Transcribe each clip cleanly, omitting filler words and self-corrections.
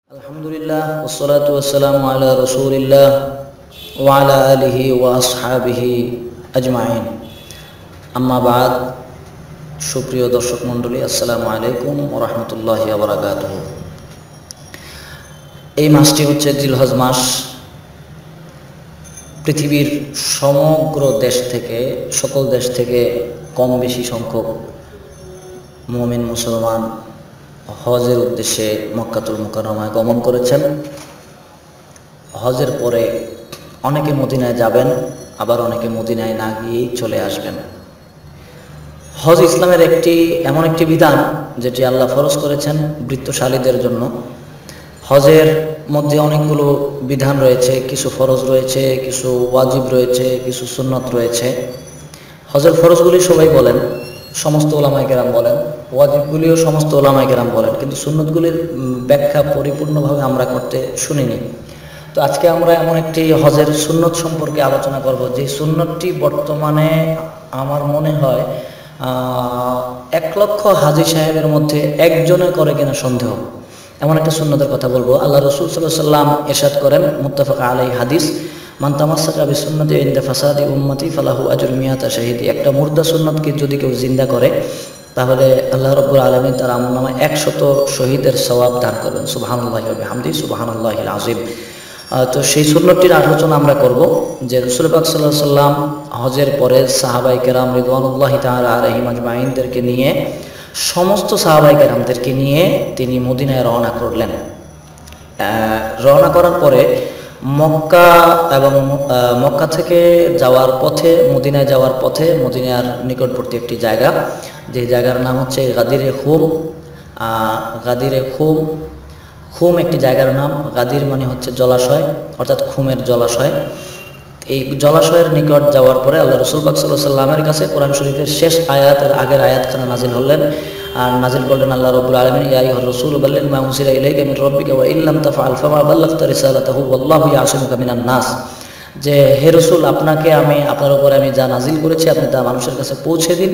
Alhamdulillah wassalatu wassalamu ala rasulillah wa ala alihi wa ashabihi ajma'in. Amma ba'd, সুপ্রিয় দর্শক মণ্ডলী, আসসালামু আলাইকুম ওয়া রাহমাতুল্লাহি ওয়া বারাকাতুহু। এই মাসটি হচ্ছে জিলহজ মাস। পৃথিবীর সমগ্র দেশ থেকে, সকল দেশ থেকে কম বেশি সংখ্যক মুমিন মুসলমান হজের উদ্দেশ্যে মক্কাতুল মুকাররমায় গমন করেছেন। হজের পরে অনেকে মদিনায় যাবেন, আবার অনেকে মদিনায় না গিয়েই চলে আসবেন। হজ ইসলামের এমন একটি বিধান যেটি আল্লাহ ফরজ করেছেন বৃত্তশালীদের জন্য। হজের মধ্যে অনেকগুলো বিধান রয়েছে, কিছু ফরজ রয়েছে, কিছু ওয়াজিব রয়েছে, কিছু সুন্নত রয়েছে। হজের ফরজগুলি সবাই বলেন, সমস্ত ওলামায়ে কেরাম বলেন, ওয়াজিবগুলিও সমস্ত ওলামায়ে কেরাম বলেন, কিন্তু সুন্নতগুলির ব্যাখ্যা পরিপূর্ণভাবে আমরা করতে শুনিনি। তো আজকে আমরা এমন একটি হজের সুন্নত সম্পর্কে আলোচনা করব, যে সুন্নতটি বর্তমানে আমার মনে হয় 1 লক্ষ হাজী সাহেবের মধ্যে একজনে করে কিনা সন্দেহ। এমন একটা সুন্নতের কথা বলবো। আল্লাহ রাসূল সাল্লাল্লাহু আলাইহি ওয়াসাল্লাম ইরশাদ করেন, মুত্তাফাক আলাইহি হাদিস, মান তামাসসাকা বিসুন্নতি ইনদা ফাসাদি উম্মতি ফালাহু আজরু মিয়াতা শাহীদ। একটা মুর্দা সুন্নতকে যদি কেউ জিন্দা করে, তাহলে আল্লাহ রাব্বুল আলামিন তার আমলনামায় 100 শহীদের সওয়াব দান করবেন। সুবহানাল্লাহি ওয়া বিহামদিহি সুবহানাল্লাহিল আযীম। তো সেই সুন্নতটির আলোচনা আমরা করব, যে রাসূল পাক সাল্লাল্লাহু আলাইহি ওয়াসাল্লাম হজের পরে সাহাবায়ে কেরাম রিদওয়ানুল্লাহি তাআলা আলাইহিম আজমাইনদেরকে নিয়ে, সমস্ত সাহাবায়ে কেরামদেরকে নিয়ে তিনি মদিনায় রওনা করলেন। রওনা করার পরে মক্কা থেকে যাওয়ার পথে, মদিনায় যাওয়ার পথে, মদিনার নিকটবর্তী একটি জায়গা, যে জায়গার নাম হচ্ছে গাদিরে খুম। গাদিরে খুম একটি জায়গার নাম। গাদির মানে হচ্ছে জলাশয়, অর্থাৎ খুমের জলাশয়। এই জলাশয়ের নিকট যাওয়ার পরে আল্লাহ রাসূল পাক সাল্লাল্লাহু আলাইহি ওয়াসাল্লামের কাছে কোরআন শরীফের শেষ আয়াতের আগের আয়াতখানা নাজিল হলেন। আর নাজিল করলেন আল্লাহ রাব্বুল আলামিন, ইয়া আইয়ুহার রাসূল বাল্লিগ মা উনজিলা ইলাইকা মির রাব্বিকা ওয়া ইল্লাম তাফআল ফামা বাল্লাগতা রিসালাতাহু ওয়াল্লাহু ইয়াসিমুকা মিনান নাস। যে হে রাসূল, আপনার উপরে আমি যা নাজিল করেছি আপনি তা মানুষের কাছে পৌঁছে দিন,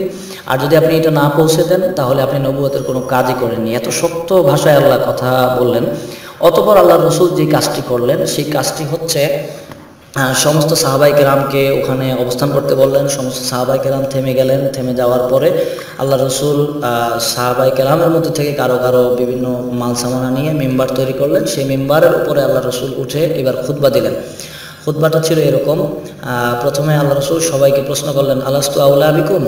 আর যদি আপনি এটা না পৌঁছে দেন তাহলে আপনি নবুয়তের কোনো কাজই করেননি। এত শক্ত ভাষায় আল্লাহ কথা বললেন। অতঃপর আল্লাহ রাসূল যে কাজটি করলেন, সেই কাজটি হচ্ছে সমস্ত সাহাবায়ে কেরামকে ওখানে অবস্থান করতে বললেন। সমস্ত সাহাবায়ে কেরাম থেমে গেলেন। থেমে যাওয়ার পরে আল্লাহ রাসূল সাহাবায়ে কেরামের মধ্যে থেকে কারো বিভিন্ন মাল সামানা নিয়ে মিম্বার তৈরি করলেন। সেই মিম্বারের উপরে আল্লাহ রাসূল উঠে এবার খুতবা দিলেন। খুতবাটা ছিল এরকম, প্রথমে আল্লাহ রাসূল সবাইকে প্রশ্ন করলেন, আলাস্তু আউলা বিকুম?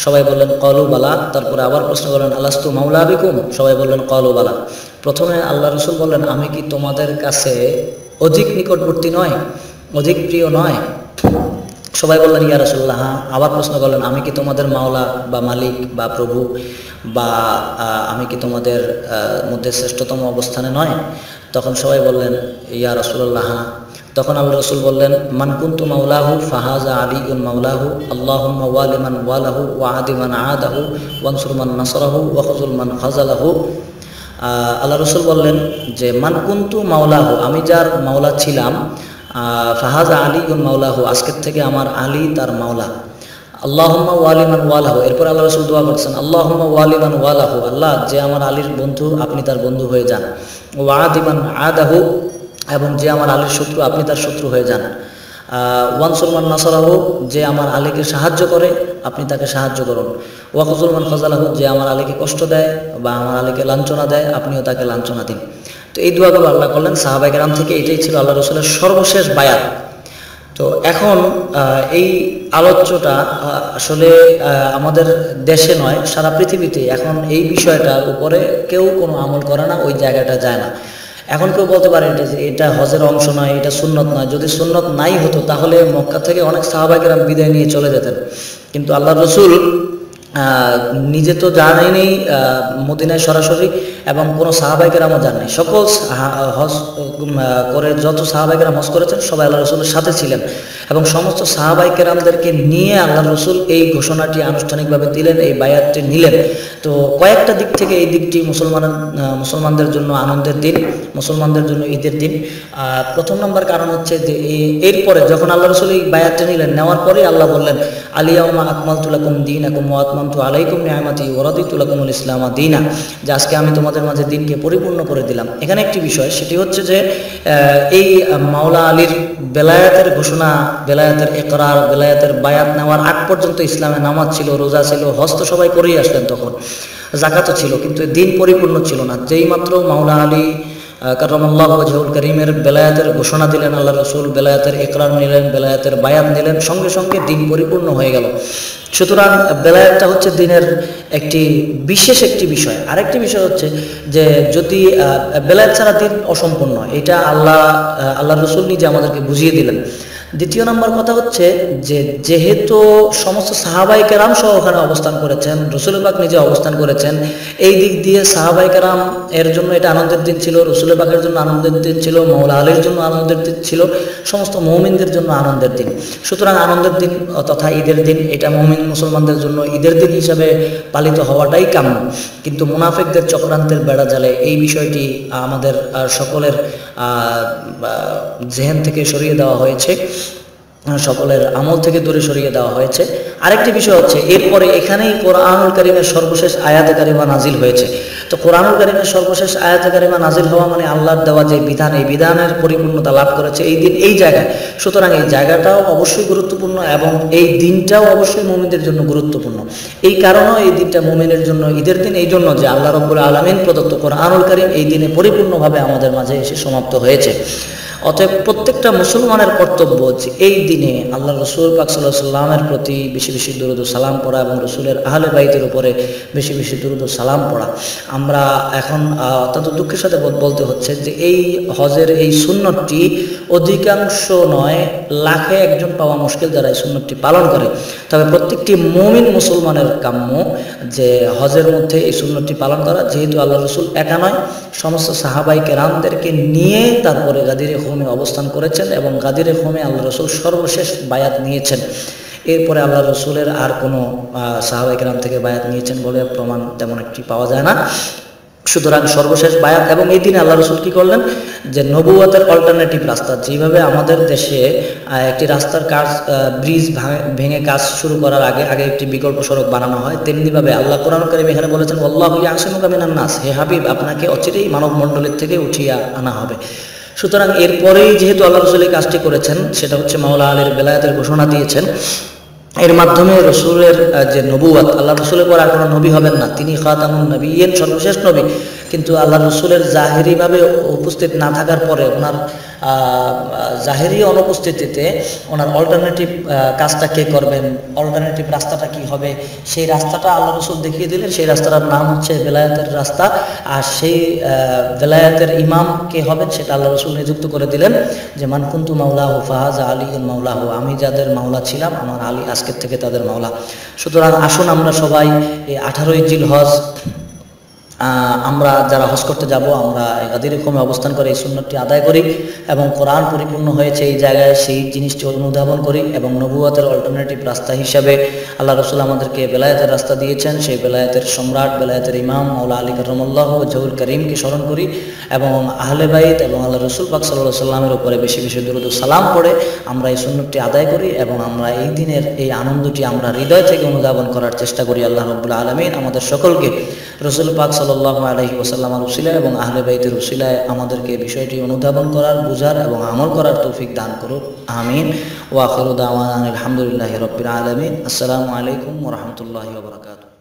সবাই বললেন ক্বালু বালা। তারপরে আবার প্রশ্ন করলেন, আলাস্তু মাওলা বিকুম? সবাই বললেন ক্বালু বালা। প্রথমে আল্লাহ রাসূল বললেন, আমি কি তোমাদের কাছে অধিক নিকটবর্তী নয়, অধিক প্রিয় নয়? সবাই বললেন ইয়া রাসূলুল্লাহ, হ্যাঁ। আবার প্রশ্ন করলেন, আমি কি তোমাদের মাওলা বা মালিক বা প্রভু, বা আমি কি তোমাদের মধ্যে শ্রেষ্ঠতম অবস্থানে নয়? তখন সবাই বললেন ইয়া রাসূলুল্লাহ, হ্যাঁ। তখন আল্লাহ রাসূল বললেন, মান কুনতু মাওলাহু ফাহাজা আলিয়ুন মাওলাহু, আল্লাহুম্মা ওয়ালি মান ওয়ালাহু ওয়া আদি মান আদাহু ওয়ানসুর মান নাসরাহু ওয়া খুযুল মান খাযালাহু। আল্লাহ রাসূল বললেন যে মান কুনতু মাওলাহু, আমি যার মাওলা ছিলাম, ফাহাজা আলিয়ুন মাওলাহু, আজকের থেকে আমার আলী তার মাওলা। আল্লাহুম্মা ওয়ালি মান ওয়ালাহু, এরপর আল্লাহ রাসূল দোয়া করছেন, আল্লাহুম্মা ওয়ালি মান ওয়ালাহু, আল্লাহ যে আমার আলীর বন্ধু আপনি তার বন্ধু হয়ে যান। ওয়া আদি মান আদাহু, এবং যে আমার আলীর শত্রু আপনি তার শত্রু হয়ে যান। ওয়ানসুর মান নাসরাহু, যে আমার আলীকে সাহায্য করে আপনি তাকে সাহায্য করুন। ওয়া খুযুল মান খাযালাহু, যে আমার আলীকে কষ্ট দেয় বা আমার আলীকে লাঞ্ছনা দেয় আপনিও তাকে লাঞ্ছনা দিন। তো এই দোয়াগুলো আল্লাহ করলেন সাহাবায়ে কেরাম থেকে। এটাই ছিল আল্লাহ রাসূলের সর্বশেষ বায়াত। তো এখন এই আলোচ্যটা আসলে আমাদের দেশে নয়, সারা পৃথিবীতে এখন এই বিষয়টার উপরে কেউ কোনো আমল করে না, ওই জায়গাটা যায় না। এখন কেউ বলতে পারে যে এটা হজের অংশ নয়, এটা সুন্নত নয়। যদি সুন্নত নাই হতো তাহলে মক্কা থেকে অনেক সাহাবায়ে কেরাম বিদায় নিয়ে চলে যেতেন, কিন্তু আল্লাহ রাসূল নিজে তো যাননি মদিনায় সরাসরি, এবং কোনো সাহাবায়ে কেরামও যাননি। সকল হজ করে যত সাহাবায়ে কেরাম হজ করেছেন সবাই আল্লাহ রাসূলের সাথে ছিলেন, এবং সমস্ত সাহাবায়ে কেরামদেরকে নিয়ে আল্লাহ রাসূল এই ঘোষণাটি আনুষ্ঠানিকভাবে দিলেন, এই বায়াতটি নিলেন। তো কয়েকটা দিক থেকে এই দিকটি মুসলমানদের জন্য আনন্দের দিন, মুসলমানদের জন্য ঈদের দিন। প্রথম নম্বর কারণ হচ্ছে যে এরপরে যখন আল্লাহ রাসূল এই বায়াতটি নিলেন, নেওয়ার পরে আল্লাহ বললেন, আলিয়াউমা আকমালতু লাকুম দীনাকুম ওয়া আতমামতু আতমামতু আলাইকুম নিআমাতি ওয়া রাদিতু লাকুমুল ইসলাম দীনা, যে আজকে আমি তোমাদের মাঝে দিনকে পরিপূর্ণ করে দিলাম। এখানে একটি বিষয়, সেটি হচ্ছে যে এই মাওলা আলীর বেলায়াতের ঘোষণা, বেলায়াতের ইকরার, বেলায়াতের বায়াত নেওয়ার আগ পর্যন্ত ইসলামে নামাজ ছিল, রোজা ছিল, হজ তো সবাই করেই আসলেন, তখন যাকাতও ছিল, কিন্তু দিন পরিপূর্ণ ছিল না। যেই মাত্র মাওলা আলী কাররামাল্লাহু ওয়াজহুল কারীমের বেলায়াতের ঘোষণা দিলেন, আল্লাহ রসুল বেলায়াতের ইকরার নিলেন, বেলায়াতের বায়াত নিলেন, সঙ্গে সঙ্গে দিন পরিপূর্ণ হয়ে গেল। সুতরাং বেলায়াতটা হচ্ছে দিনের একটি বিশেষ একটি বিষয়। আরেকটি বিষয় হচ্ছে যে যদি বেলায়াত ছাড়া দিন অসম্পূর্ণ, এটা আল্লাহ রসুল নিজে আমাদেরকে বুঝিয়ে দিলেন। দ্বিতীয় নম্বর কথা হচ্ছে যে যেহেতু সমস্ত সাহাবাই কেরাম সহ ওখানে অবস্থান করেছেন, রসুল পাক নিজে অবস্থান করেছেন, এই দিক দিয়ে সাহাবাই কেরাম এর জন্য এটা আনন্দের দিন ছিল, রসুল পাকের জন্য আনন্দের দিন ছিল, মাওলা আলীর জন্য আনন্দের দিন ছিল, সমস্ত মুমিনদের জন্য আনন্দের দিন। সুতরাং আনন্দের দিন তথা ঈদের দিন, এটা মুমিন মুসলমানদের জন্য ঈদের দিন হিসাবে পালিত হওয়াটাই কাম্য। কিন্তু মুনাফিকদের চক্রান্তের বেড়া জালে এই বিষয়টি আমাদের সকলের জেহেন থেকে সরিয়ে দেওয়া হয়েছে, সকলের আমল থেকে দূরে সরিয়ে দেওয়া হয়েছে। আরেকটি বিষয় হচ্ছে এরপরে এখানেই কোরআনুল কারীমের সর্বশেষ আয়াতে কারিমা নাজিল হয়েছে। তো কোরআনুল কারীমের সর্বশেষ আয়াতে কারিমা নাজিল হওয়া মানে আল্লাহর দেওয়া যে বিধান, এই বিধানের পরিপূর্ণতা লাভ করেছে এই দিন, এই জায়গায়। সুতরাং এই জায়গাটাও অবশ্যই গুরুত্বপূর্ণ এবং এই দিনটাও অবশ্যই মুমিনদের জন্য গুরুত্বপূর্ণ। এই কারণেও এই দিনটা মুমিনের জন্য ঈদের দিন, এই জন্য যে আল্লাহ রাব্বুল আলামিন প্রদত্ত কোরআনুল কারীম এই দিনে পরিপূর্ণভাবে আমাদের মাঝে এসে সমাপ্ত হয়েছে। অতএব প্রত্যেকটা মুসলমানের কর্তব্য যে এই দিনে আল্লাহ রসুল পাক সাল্লাল্লাহু আলাইহি ওয়াসাল্লামের প্রতি বেশি বেশি দুরূদ ও সালাম পড়া এবং রসুলের আহলে বাইতের উপরে বেশি বেশি দুরূদ ও সালাম পড়া। আমরা এখন অত্যন্ত দুঃখের সাথে বলতে হচ্ছে যে এই হজের এই সুন্নতটি অধিকাংশ নয়, লাখে একজন পাওয়া মুশকিল যারা এই সুন্নতটি পালন করে। তবে প্রত্যেকটি মুমিন মুসলমানের কাম্য যে হজের মধ্যে এই সুন্নতটি পালন করা, যেহেতু আল্লাহ রসুল একা নয়, সমস্ত সাহাবাই কেরামদেরকে নিয়ে তারপরে গাদিরে খুমে অবস্থান করেছেন এবং গাদিরে খুমে আল্লাহ রসুল সর্বশেষ বায়াত নিয়েছেন। এরপরে আল্লাহ রসুলের আর কোনো সাহাবাই কেরাম থেকে বায়াত নিয়েছেন বলে প্রমাণ তেমন একটি পাওয়া যায় না। সুতরাং সর্বশেষ বায়াত, এবং এই দিনে আল্লাহ রসুল কী করলেন যে নবুয়তের অল্টারনেটিভ রাস্তা, যেভাবে আমাদের দেশে একটি রাস্তার কাজ ব্রিজ ভেঙে কাজ শুরু করার আগে একটি বিকল্প সড়ক বানানো হয়, তেমনিভাবে আল্লাহ কোরআন কারীমে এখানে বলেছেন আল্লাহু ইয়াসিমুকা মিনান নাস, হে হাবিব আপনাকে অচিরেই মানব মণ্ডলীর থেকে উঠিয়ে আনা হবে। সুতরাং এরপরেই যেহেতু আল্লাহ রসুল এই কাজটি করেছেন, সেটা হচ্ছে মাওলা আলীর বেলায়াতের ঘোষণা দিয়েছেন, এর মাধ্যমে রসুলের যে নবুয়ত, আল্লাহ রসুলের পর আর কোনো নবী হবেন না, তিনি খাতামুন নবিয়্যিন, সর্বশেষ নবী। কিন্তু আল্লাহ রসুলের জাহেরিভাবে উপস্থিত না থাকার পরে, ওনার জাহেরি অনুপস্থিতিতে ওনার অল্টারনেটিভ কাজটা কে করবেন, অল্টারনেটিভ রাস্তাটা কি হবে, সেই রাস্তাটা আল্লাহ রসুল দেখিয়ে দিলেন। সেই রাস্তাটার নাম হচ্ছে বেলায়াতের রাস্তা। আর সেই বেলায়াতের ইমাম কে হবেন সেটা আল্লাহ রসুল নিযুক্ত করে দিলেন যে মান কুনতু মাওলাহু ফাহাজা আলীউন মাওলাহু, আমি যাদের মাওলা ছিলাম আমার আলী আজকের থেকে তাদের মাওলা। সুতরাং আসুন আমরা সবাই এই 18ই জিলহজ আমরা যারা হজ করতে যাব, আমরা গাদিরে খুমে অবস্থান করে এই সুন্নতটি আদায় করি এবং কোরআন পরিপূর্ণ হয়েছে এই জায়গায় সেই জিনিসটি অনুধাবন করি এবং নবুয়তের অল্টারনেটিভ রাস্তা হিসাবে আল্লাহ রসুল আমাদেরকে বেলায়েতের রাস্তা দিয়েছেন, সেই বেলায়েতের সম্রাট, বেলায়েতের ইমাম মাওলা আলী কাররামাল্লাহু ওয়াজহুল কারীমকে স্মরণ করি এবং আহলে বাইত এবং আল্লাহ রসুল পাক সাল্লাল্লাহু আলাইহি ওয়াসাল্লামের উপরে বেশি বেশি দুরূদ ও সালাম পড়ে আমরা এই সুন্নতটি আদায় করি এবং আমরা এই দিনের এই আনন্দটি আমরা হৃদয় থেকে অনুধাবন করার চেষ্টা করি। আল্লাহ রাব্বুল আলামিন আমাদের সকলকে রসুল পাক সাল্লাল্লাহু আলাইহি ওয়াসাল্লামের উসিলায় এবং আহলে বাইতের উসিলায় আমাদেরকে বিষয়টি অনুধাবন করার, বুঝার এবং আমল করার তৌফিক দান করুক। আমিন। ওয়া আখিরু দাওয়ানা আলহামদুলিল্লাহি রাব্বিল আলামিন। আসসালামু আলাইকুম ওয়া রাহমাতুল্লাহি ওয়া বারাকাতুহু।